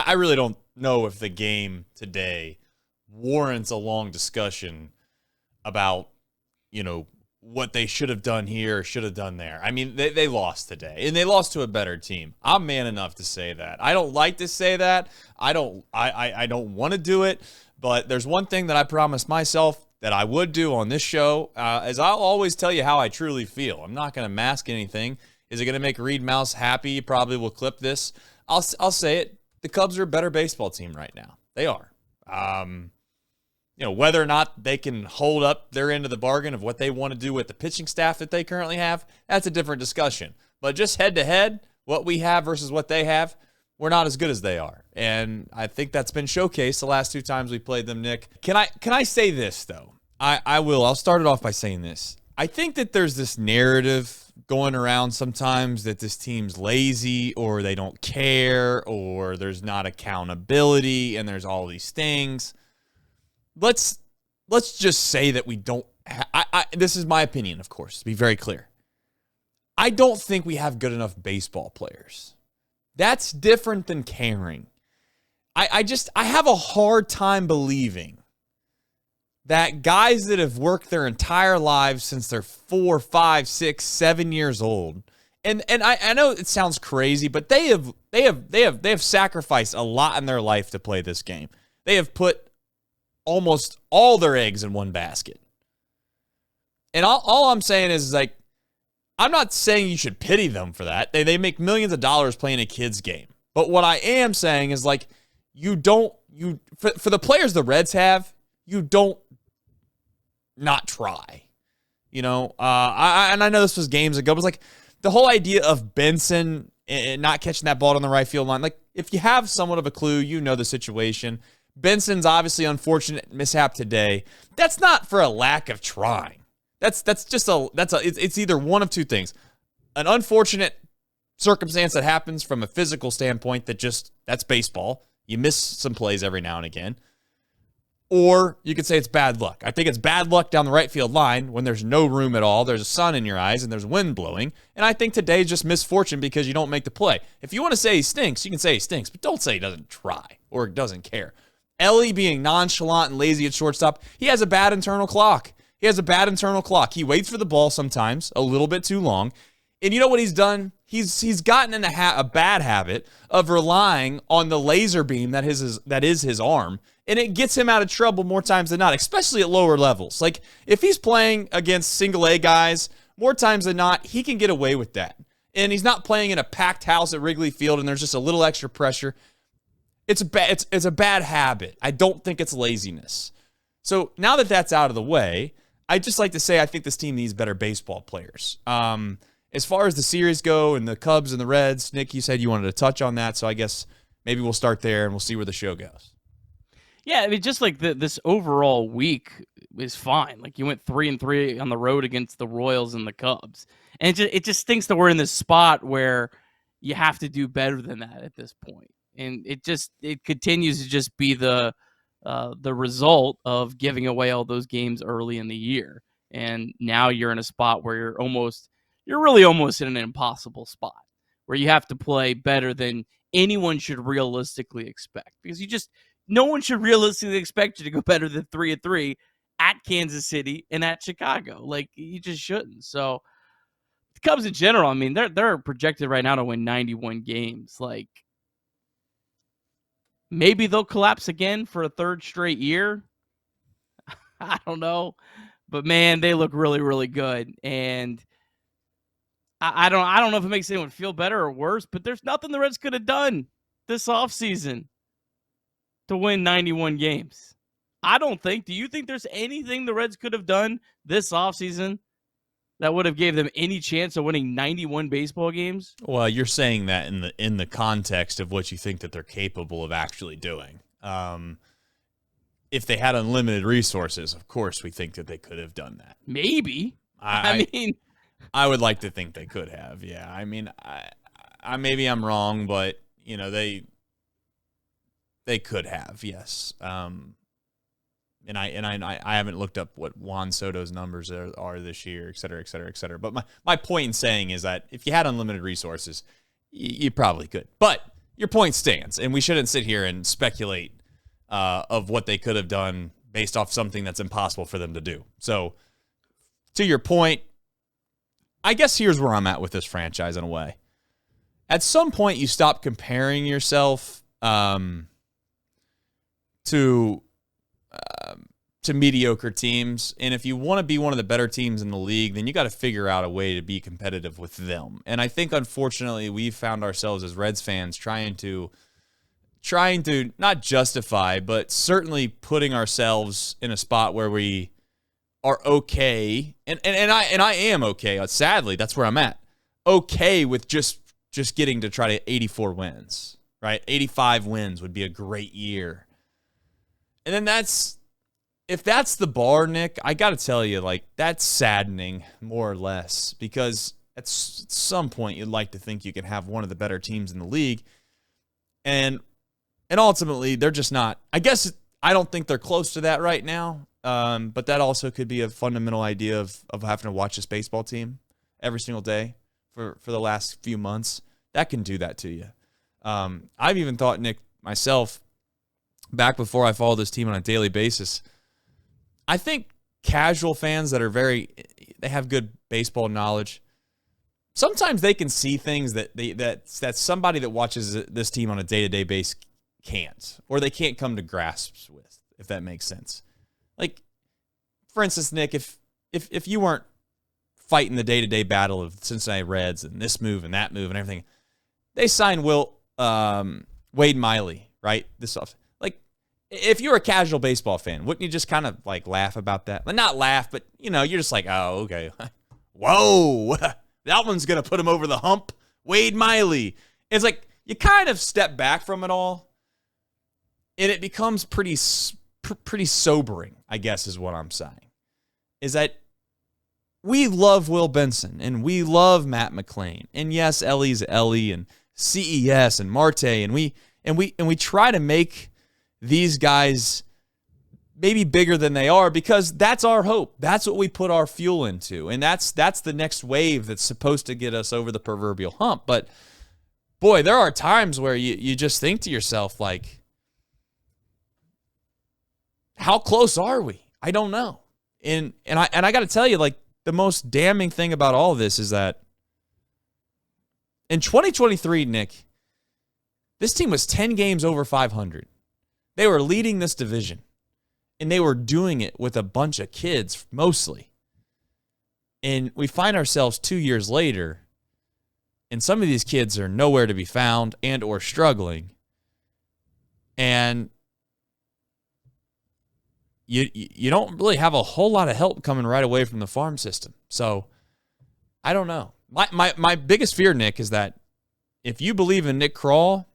I really don't know if the game today warrants a long discussion about, what they should have done here or should have done there. I mean, they lost today, and they lost to a better team. I'm man enough to say that. I don't like to say that. I don't want to do it, but there's one thing that I promised myself that I would do on this show, is I'll always tell you how I truly feel. I'm not going to mask anything. Is it going to make Reed Mouse happy? Probably will clip this. I'll say it. The Cubs are a better baseball team right now. They are. Whether or not they can hold up their end of the bargain of what they want to do with the pitching staff that they currently have, that's a different discussion. But just head-to-head, what we have versus what they have, we're not as good as they are. And I think that's been showcased the last 2 times we played them, Nick. Can I say this, though? I will. I'll start it off by saying this. I think that there's this narrative going around sometimes that this team's lazy or they don't care or there's not accountability and there's all these things. Let's just say that we don't. This is my opinion, of course, to be very clear. I don't think we have good enough baseball players. That's different than caring. I have a hard time believing that guys that have worked their entire lives since they're 4, 5, 6, 7 years old, and I know it sounds crazy, but they have sacrificed a lot in their life to play this game. They have put almost all their eggs in one basket. And all I'm saying is like, I'm not saying you should pity them for that. They make millions of dollars playing a kid's game. But what I am saying is like, for the players the Reds have, you don't not try. I know this was games ago, but it's like the whole idea of Benson not catching that ball on the right field line. Like, if you have somewhat of a clue, the situation. Benson's obviously unfortunate mishap today. That's not for a lack of trying. It's either one of two things. An unfortunate circumstance that happens from a physical standpoint that's baseball. You miss some plays every now and again. Or you could say it's bad luck. I think it's bad luck down the right field line when there's no room at all. There's a sun in your eyes and there's wind blowing. And I think today's just misfortune because you don't make the play. If you want to say he stinks, you can say he stinks, but don't say he doesn't try or doesn't care. Ellie being nonchalant and lazy at shortstop, he has a bad internal clock. He waits for the ball sometimes a little bit too long. And you know what he's done? He's gotten in a bad habit of relying on the laser beam that is his arm, and it gets him out of trouble more times than not, especially at lower levels. Like, if he's playing against single-A guys, more times than not, he can get away with that. And he's not playing in a packed house at Wrigley Field, and there's just a little extra pressure. It's a bad habit. I don't think it's laziness. So now that that's out of the way, I'd just like to say I think this team needs better baseball players. As far as the series go and the Cubs and the Reds, Nick, you said you wanted to touch on that, so I guess maybe we'll start there and we'll see where the show goes. Yeah, I mean, just like this overall week is fine. Like, you went 3-3 on the road against the Royals and the Cubs, and it just stinks that we're in this spot where you have to do better than that at this point. And it continues to just be the result of giving away all those games early in the year. And now you're in a spot where you're really almost in an impossible spot where you have to play better than anyone should realistically expect, because no one should realistically expect you to go better than 3-3 at Kansas City and at Chicago. Like, you just shouldn't. So the Cubs in general, I mean, they're projected right now to win 91 games. Like, maybe they'll collapse again for a third straight year. I don't know. But, man, they look really, really good. And I don't know if it makes anyone feel better or worse, but there's nothing the Reds could have done this offseason to win 91 games. I don't think. Do you think there's anything the Reds could have done this offseason that would have gave them any chance of winning 91 baseball games? Well, you're saying that in the context of what you think that they're capable of actually doing. If they had unlimited resources, of course we think that they could have done that. Maybe. I would like to think they could have. Yeah. I mean, I maybe I'm wrong, but they could have. Yes. And I haven't looked up what Juan Soto's numbers are this year, et cetera, et cetera, et cetera. But my point in saying is that if you had unlimited resources, you probably could. But your point stands, and we shouldn't sit here and speculate of what they could have done based off something that's impossible for them to do. So, to your point, I guess here's where I'm at with this franchise in a way. At some point, you stop comparing yourself to mediocre teams, and if you want to be one of the better teams in the league, then you got to figure out a way to be competitive with them. And I think, unfortunately, we've found ourselves as Reds fans trying to not justify, but certainly putting ourselves in a spot where we are okay, and I am okay. Sadly, that's where I'm at. Okay with just getting to try to 84 wins, right? 85 wins would be a great year. And then if that's the bar, Nick, I got to tell you, like, that's saddening more or less, because at some point you'd like to think you can have one of the better teams in the league. And ultimately, they're just not. I guess I don't think they're close to that right now. But that also could be a fundamental idea of having to watch this baseball team every single day for the last few months. That can do that to you. I've even thought, Nick, myself, back before I followed this team on a daily basis, I think casual fans that they have good baseball knowledge, sometimes they can see things that somebody that watches this team on a day-to-day basis can't, or they can't come to grasps with, if that makes sense. Like, for instance, Nick, if you weren't fighting the day-to-day battle of the Cincinnati Reds and this move and that move and everything, they signed Wade Miley, right? This off. Like, if you're a casual baseball fan, wouldn't you just kind of like laugh about that? Like, not laugh, but you're just like, oh, okay. Whoa, that one's gonna put him over the hump. Wade Miley. It's like you kind of step back from it all, and it becomes pretty sobering, I guess is what I'm saying, is that we love Will Benson and we love Matt McClain, and yes, Ellie's Ellie and CES and Marte, and we try to make these guys maybe bigger than they are, because that's our hope. That's what we put our fuel into, and that's the next wave that's supposed to get us over the proverbial hump. But boy, there are times where you just think to yourself, like, how close are we? I don't know. And I got to tell you, like, the most damning thing about all of this is that in 2023, Nick, this team was 10 games over 500. They were leading this division, and they were doing it with a bunch of kids mostly. And we find ourselves 2 years later, and some of these kids are nowhere to be found and or struggling. And you don't really have a whole lot of help coming right away from the farm system. So I don't know. My biggest fear, Nick, is that if you believe in Nick Krall,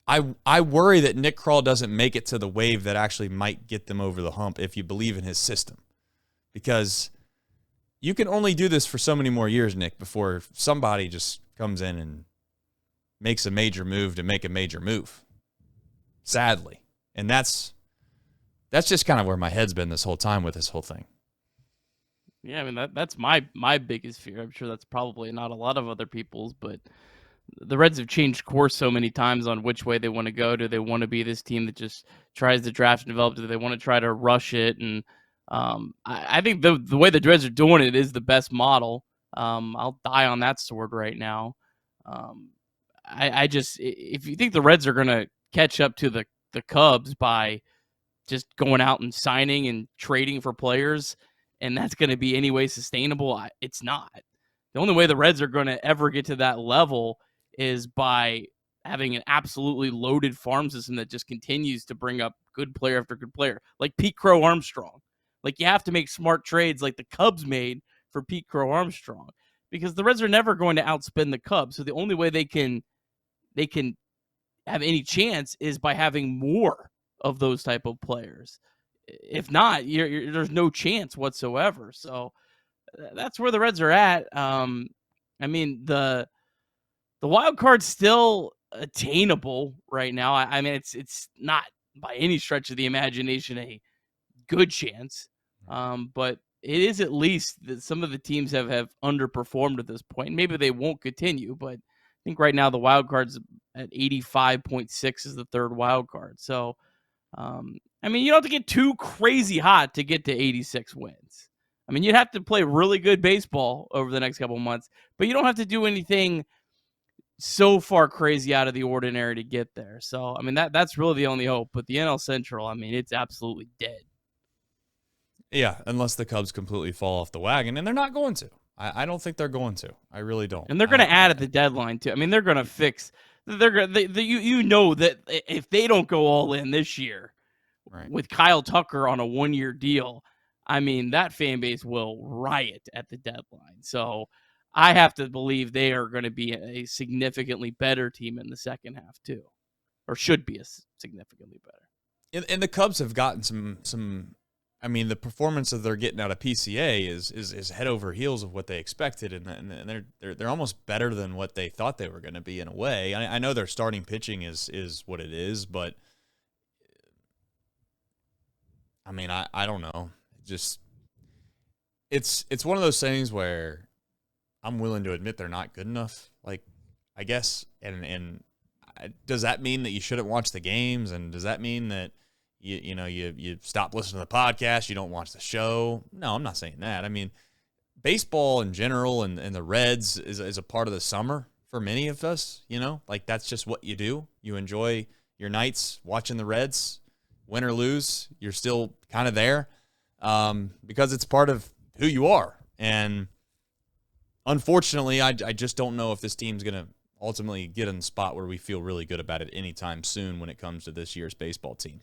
I worry that Nick Krall doesn't make it to the wave that actually might get them over the hump if you believe in his system. Because you can only do this for so many more years, Nick, before somebody just comes in and makes a major move to make a major move. Sadly. And that's just kind of where my head's been this whole time with this whole thing. Yeah, I mean, that's my biggest fear. I'm sure that's probably not a lot of other people's, but the Reds have changed course so many times on which way they want to go. Do they want to be this team that just tries to draft and develop? Do they want to try to rush it? And I think the way the Reds are doing it is the best model. I'll die on that sword right now. I just, if you think the Reds are going to catch up to the Cubs by just going out and signing and trading for players, and that's going to be any way sustainable, it's not. The only way the Reds are going to ever get to that level is by having an absolutely loaded farm system that just continues to bring up good player after good player, like Pete Crow Armstrong. Like, you have to make smart trades like the Cubs made for Pete Crow Armstrong, because the Reds are never going to outspend the Cubs. So the only way they can have any chance is by having more of those type of players. If not, there's no chance whatsoever. So that's where the Reds are at. I mean, the wild card's still attainable right now. I mean, it's not by any stretch of the imagination a good chance, but it is at least that some of the teams have underperformed at this point. Maybe they won't continue, but think right now the wild card's at 85.6 is the third wild card. So, I mean, you don't have to get too crazy hot to get to 86 wins. I mean, you'd have to play really good baseball over the next couple of months, but you don't have to do anything so far crazy out of the ordinary to get there. So, I mean, that's really the only hope. But the NL Central, I mean, it's absolutely dead. Yeah, unless the Cubs completely fall off the wagon, and they're not going to. I don't think they're going to. I really don't. And they're going to add at the deadline too. I mean, they're going to fix. They're going. You know that if they don't go all in this year, right, with Kyle Tucker on a 1-year deal, I mean that fan base will riot at the deadline. So I have to believe they are going to be a significantly better team in the second half too, or should be a significantly better. And the Cubs have gotten some. I mean, the performance that they're getting out of PCA is head over heels of what they expected, and they're almost better than what they thought they were going to be in a way. I know their starting pitching is what it is, but I mean, I don't know. Just it's one of those things where I'm willing to admit they're not good enough. Like, I guess, and does that mean that you shouldn't watch the games? And does that mean that you stop listening to the podcast, you don't watch the show? No, I'm not saying that. I mean, baseball in general and the Reds is a part of the summer for many of us, like that's just what you do. You enjoy your nights watching the Reds, win or lose, you're still kind of there because it's part of who you are. And unfortunately, I just don't know if this team's going to ultimately get in the spot where we feel really good about it anytime soon when it comes to this year's baseball team.